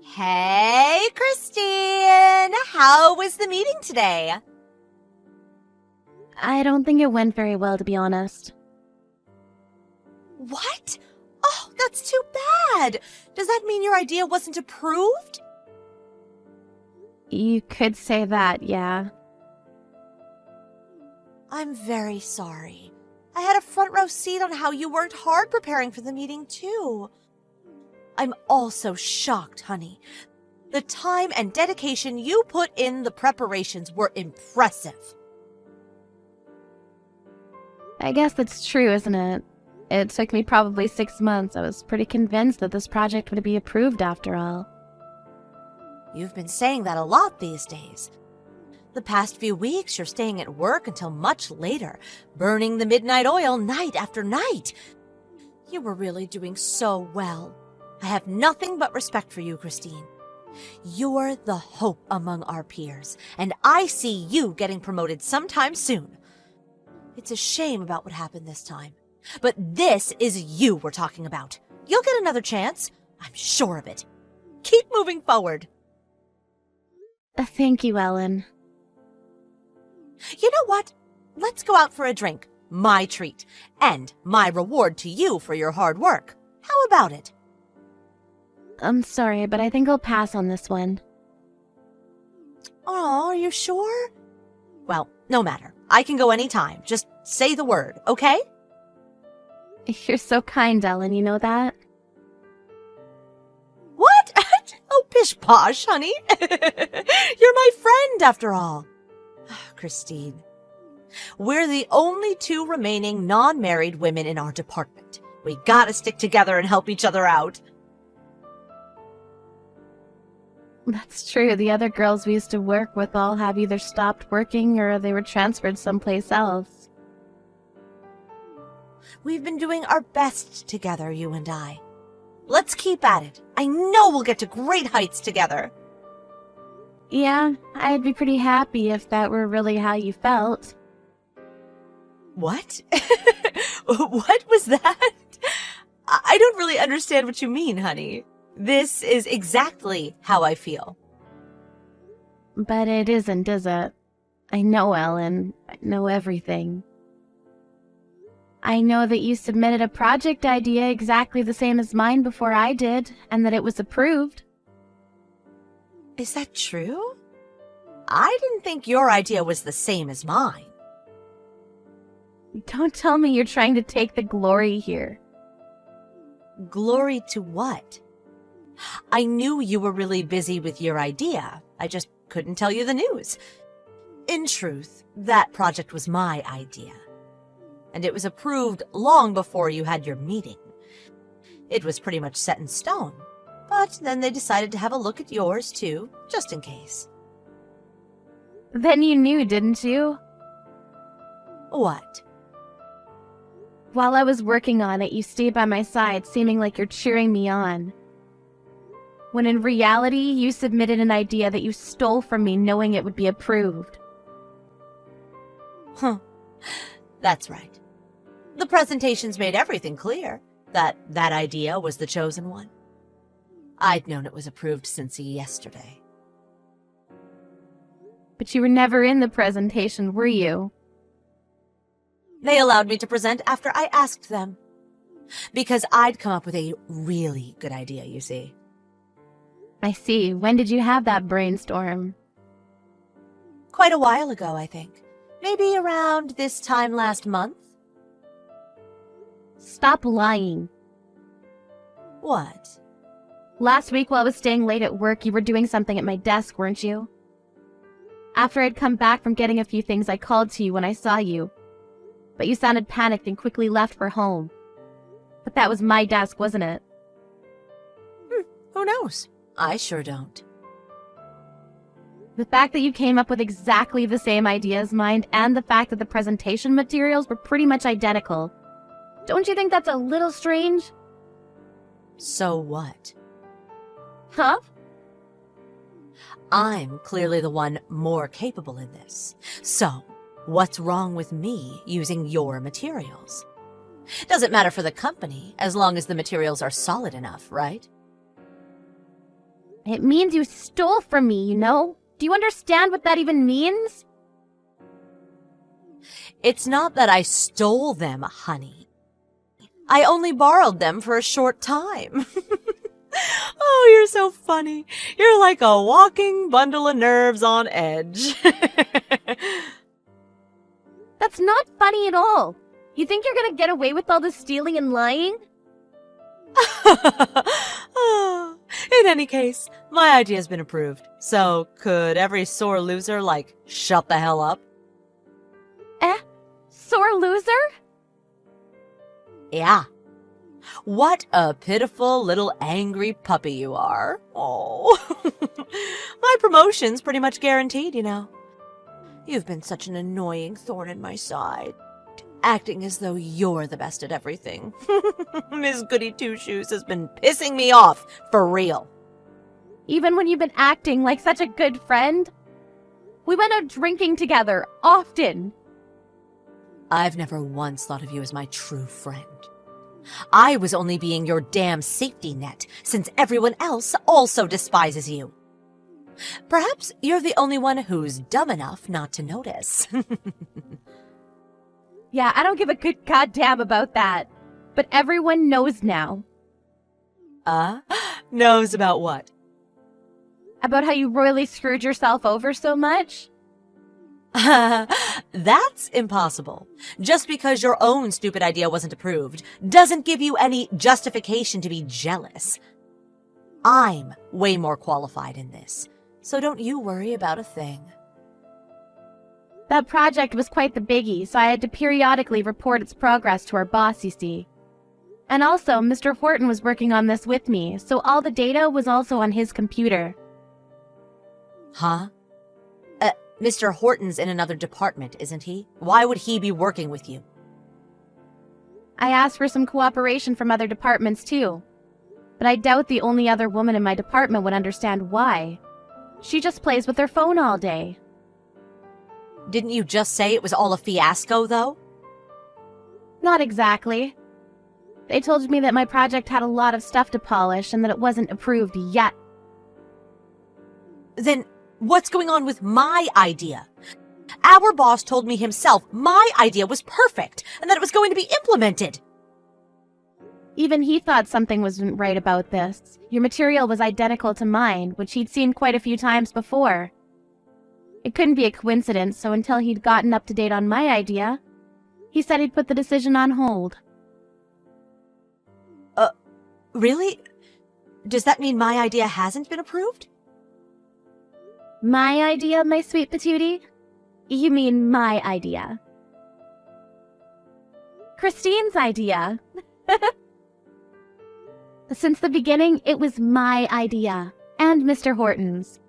Hey, Christine! How was the meeting today? I don't think it went very well, to be honest. What? Oh, that's too bad. Does that mean your idea wasn't approved? You could say that, yeah. I'm very sorry. I had a front row seat on how you worked hard preparing for the meeting, too. I'm also shocked, honey. The time and dedication you put in the preparations were impressive. I guess that's true, isn't it? It took me probably 6 months. I was pretty convinced that this project would be approved after all. You've been saying that a lot these days. The past few weeks, you're staying at work until much later, burning the midnight oil night after night. You were really doing so well. I have nothing but respect for you, Christine. You're the hope among our peers, and I see you getting promoted sometime soon. It's a shame about what happened this time, but this is you we're talking about. You'll get another chance. I'm sure of it. Keep moving forward. Thank you, Ellen. You know what? Let's go out for a drink. My treat. And my reward to you for your hard work. How about it? I'm sorry, but I think I'll pass on this one. Oh, are you sure? Well, no matter. I can go anytime. Just say the word, okay? You're so kind, Ellen, you know that? What? Oh, pish posh, honey. You're my friend, after all. Christine, we're the only two remaining non-married women in our department. We gotta stick together and help each other out. That's true. The other girls we used to work with all have either stopped working or they were transferred someplace else. We've been doing our best together, you and I. Let's keep at it. I know we'll get to great heights together. Yeah, I'd be pretty happy if that were really how you felt. What? What was that? I don't really understand what you mean, honey. This is exactly how I feel. But it isn't, is it? I know, Ellen. I know everything. I know that you submitted a project idea exactly the same as mine before I did, and that it was approved. Is that true? I didn't think your idea was the same as mine. Don't tell me you're trying to take the glory here. Glory to what? I knew you were really busy with your idea. I just couldn't tell you the news. In truth, that project was my idea. And it was approved long before you had your meeting. It was pretty much set in stone. But then they decided to have a look at yours, too, just in case. Then you knew, didn't you? What? While I was working on it, you stayed by my side, seeming like you're cheering me on. When in reality, you submitted an idea that you stole from me knowing it would be approved. Huh. That's right. The presentations made everything clear, that idea was the chosen one. I'd known it was approved since yesterday. But you were never in the presentation, were you? They allowed me to present after I asked them. Because I'd come up with a really good idea, you see. I see. When did you have that brainstorm? Quite a while ago, I think. Maybe around this time last month. Stop lying. What? Last week while I was staying late at work, you were doing something at my desk, weren't you? After I'd come back from getting a few things, I called to you when I saw you. But you sounded panicked and quickly left for home. But that was my desk, wasn't it? Who knows? I sure don't. The fact that you came up with exactly the same idea as mine, and the fact that the presentation materials were pretty much identical. Don't you think that's a little strange? So what? Huh? I'm clearly the one more capable in this. So, what's wrong with me using your materials? Doesn't matter for the company, as long as the materials are solid enough, right? It means you stole from me, you know? Do you understand what that even means? It's not that I stole them, honey. I only borrowed them for a short time. Oh, you're so funny. You're like a walking bundle of nerves on edge. That's not funny at all. You think you're gonna get away with all this stealing and lying? In any case, my idea's been approved. So, could every sore loser, shut the hell up? Sore loser? Yeah. What a pitiful little angry puppy you are. Oh. My promotion's pretty much guaranteed, you know. You've been such an annoying thorn in my side, acting as though you're the best at everything. Miss Goody Two-Shoes has been pissing me off, for real. Even when you've been acting like such a good friend? We went out drinking together, often. I've never once thought of you as my true friend. I was only being your damn safety net, since everyone else also despises you. Perhaps you're the only one who's dumb enough not to notice. Yeah, I don't give a good goddamn about that. But everyone knows now. Knows about what? About how you royally screwed yourself over so much? That's impossible. Just because your own stupid idea wasn't approved doesn't give you any justification to be jealous. I'm way more qualified in this, so don't you worry about a thing. That project was quite the biggie, so I had to periodically report its progress to our boss, you see. And also, Mr. Horton was working on this with me, so all the data was also on his computer. Huh? Mr. Horton's in another department, isn't he? Why would he be working with you? I asked for some cooperation from other departments too, but I doubt the only other woman in my department would understand why. She just plays with her phone all day. Didn't you just say it was all a fiasco, though? Not exactly. They told me that my project had a lot of stuff to polish and that it wasn't approved yet. Then what's going on with my idea? Our boss told me himself my idea was perfect and that it was going to be implemented. Even he thought something wasn't right about this. Your material was identical to mine, which he'd seen quite a few times before. It couldn't be a coincidence, so until he'd gotten up to date on my idea, he said he'd put the decision on hold. Really? Does that mean my idea hasn't been approved? My idea, my sweet patootie? You mean my idea. Christine's idea. Since the beginning, it was my idea, and Mr. Horton's.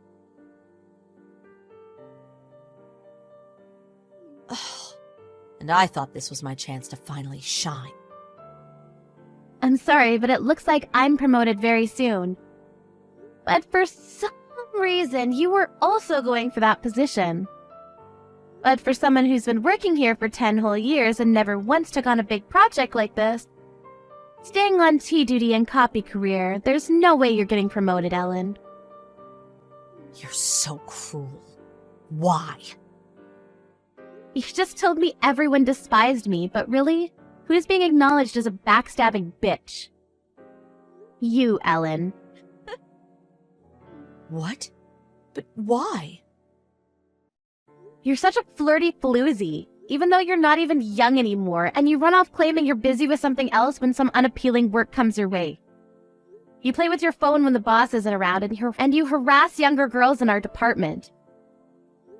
And I thought this was my chance to finally shine. I'm sorry, but it looks like I'm promoted very soon. But for some reason, you were also going for that position. But for someone who's been working here for 10 whole years and never once took on a big project like this, staying on tea duty and copy career, there's no way you're getting promoted, Ellen. You're so cruel. Why? You just told me everyone despised me, but really? Who's being acknowledged as a backstabbing bitch? You, Ellen. What? But why? You're such a flirty floozy, even though you're not even young anymore, and you run off claiming you're busy with something else when some unappealing work comes your way. You play with your phone when the boss isn't around, and you harass younger girls in our department.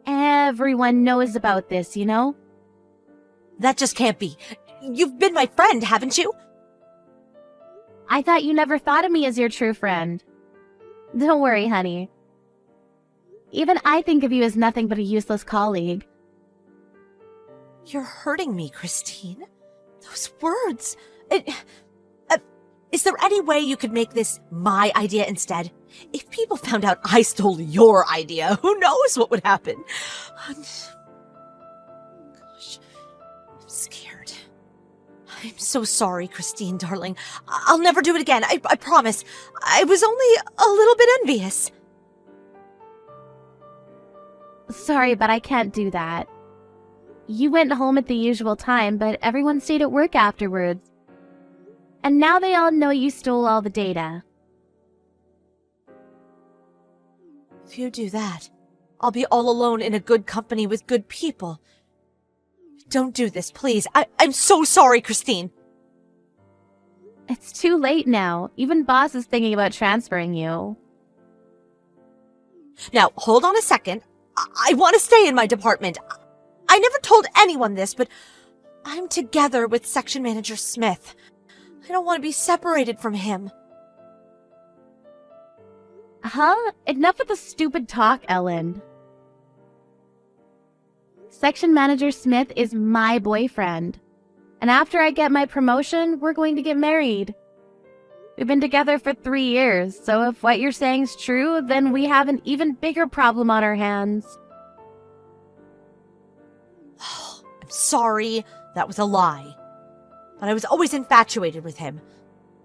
Everyone knows about this, you know? That just can't be. You've been my friend, haven't you? I thought you never thought of me as your true friend. Don't worry, honey. Even I think of you as nothing but a useless colleague. You're hurting me, Christine. Those words. Is there any way you could make this my idea instead? If people found out I stole your idea, who knows what would happen? Gosh, I'm scared. I'm so sorry, Christine, darling. I'll never do it again. I promise. I was only a little bit envious. Sorry, but I can't do that. You went home at the usual time, but everyone stayed at work afterwards. And now they all know you stole all the data. If you do that, I'll be all alone in a good company with good people. Don't do this, please. I'm so sorry, Christine. It's too late now. Even boss is thinking about transferring you. Now, hold on a second. I want to stay in my department. I never told anyone this, but I'm together with Section Manager Smith. I don't want to be separated from him. Huh? Enough with the stupid talk, Ellen. Section Manager Smith is my boyfriend. And after I get my promotion, we're going to get married. We've been together for 3 years, so if what you're saying is true, then we have an even bigger problem on our hands. I'm sorry, that was a lie. But I was always infatuated with him.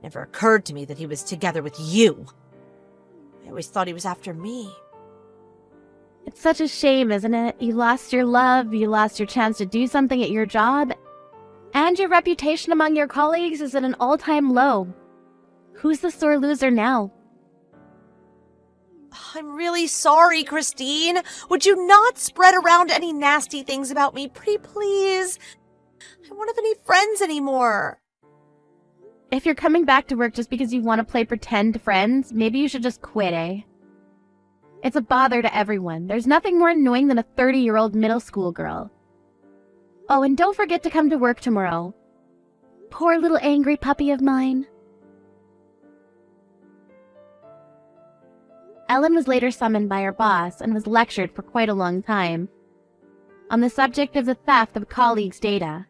Never occurred to me that he was together with you. I always thought he was after me. It's such a shame, isn't it? You lost your love, you lost your chance to do something at your job, and your reputation among your colleagues is at an all-time low. Who's the sore loser now? I'm really sorry, Christine. Would you not spread around any nasty things about me, pretty please? I don't have any friends anymore. If you're coming back to work just because you want to play pretend friends, maybe you should just quit, eh? It's a bother to everyone. There's nothing more annoying than a 30-year-old middle school girl. Oh, and don't forget to come to work tomorrow. Poor little angry puppy of mine. Ellen was later summoned by her boss and was lectured for quite a long time on the subject of the theft of colleagues' data.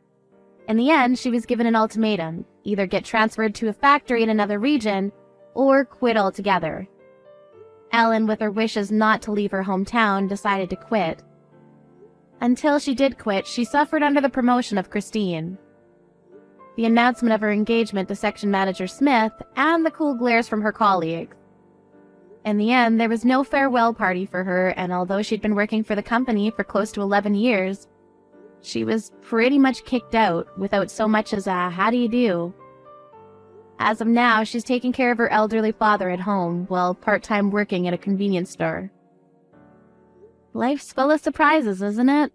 In the end, she was given an ultimatum: either get transferred to a factory in another region or quit altogether. Ellen, with her wishes not to leave her hometown, decided to quit. Until she did quit, she suffered under the promotion of Christine, the announcement of her engagement to Section Manager Smith, and the cool glares from her colleagues. In the end, there was no farewell party for her, and although she'd been working for the company for close to 11 years, she was pretty much kicked out without so much as a how do you do. As of now, she's taking care of her elderly father at home while part-time working at a convenience store. Life's full of surprises, isn't it?